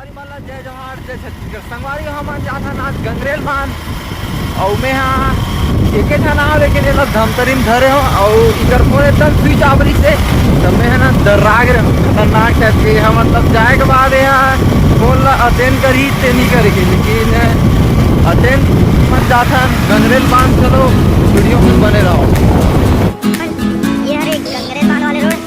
जय जोहार जय छत्तीसगढ़ संगवारी हम जात हन आज गंगरेल मान और मैं हाँ एक नाव लेके जेला धमतरी में धरे हो और इधर फोन एकदम स्विच आवरी से तब मैं है ना दर्राग रहे हूँ खतरनाक टाइप के यहाँ मतलब जाए के बाद यहाँ फोन ला अटेंड करी ते नहीं करेगी लेकिन अटेंड मत जाता गंगरेल मान चलो वीडियो में बने रहो। ये हरे गंगरेल मान वाले रोड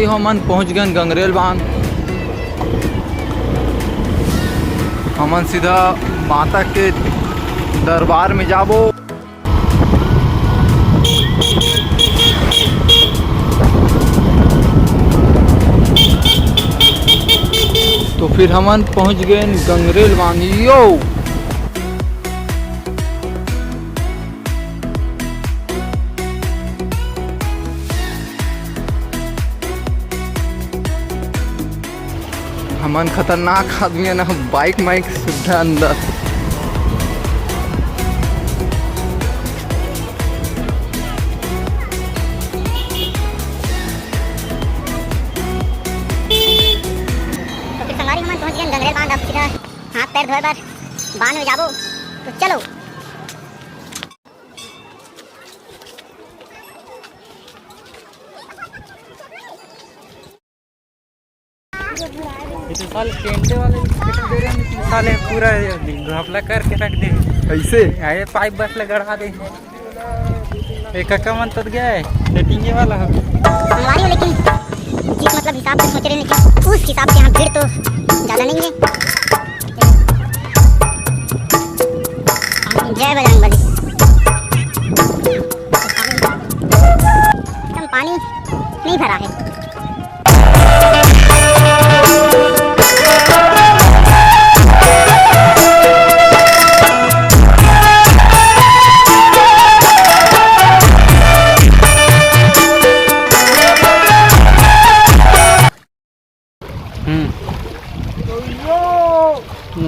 हमन पहुंच गए गंगरेल बांध। हमन सीधा माता के दरबार में जाबो। तो फिर हमन पहुंच गए गंगरेल बांध। यो हमन खतरनाक आदमी है ना बाइक माइक सुविधा अंदर। तो फिर संगवारी हमन पहुंच गए गंगरेल बांध। अब सीधा हाथ पैर धोए बार बांध में जाबो। तो चलो इस साल केंटे वाले दे रहे हैं, साले पूरा घपला करके रख दे ऐसे आए पाइप बस लगा दे। एक का मन तक गया है सेटिंग वाला हो संगवारी हो, लेकिन जिस मतलब हिसाब से सोच रहे हैं लेकिन उस हिसाब से यहाँ भीड़ तो ज़्यादा नहीं है। जय बजरंगबली। एकदम पानी नहीं भरा है।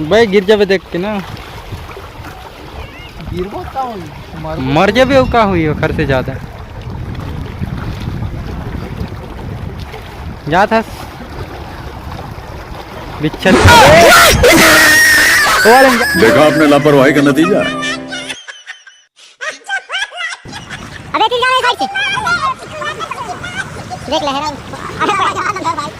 भाई गिर जावे देख के ना मर जावे का हुई हो खर से ज्यादा जा था बिच्छर देखा आपने लापरवाही का नतीजा है। अबे तिल जाने साइड से देख लहरा भाई।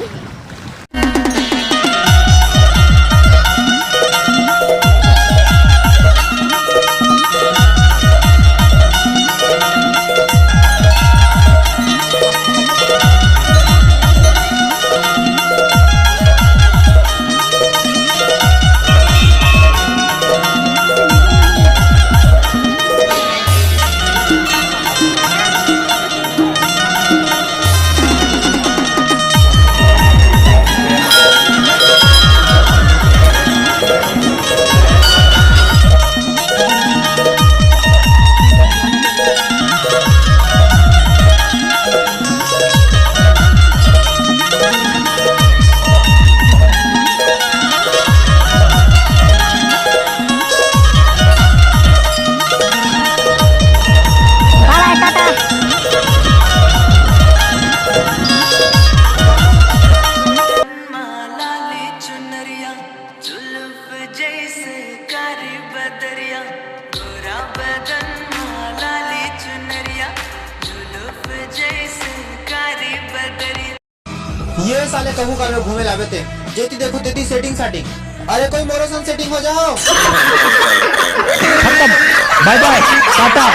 ये साले कहू का में घूमे लावे थे जेती देखो तेती सेटिंग अरे कोई मोरो सन सेटिंग हो जाओ। Bye bye Tata.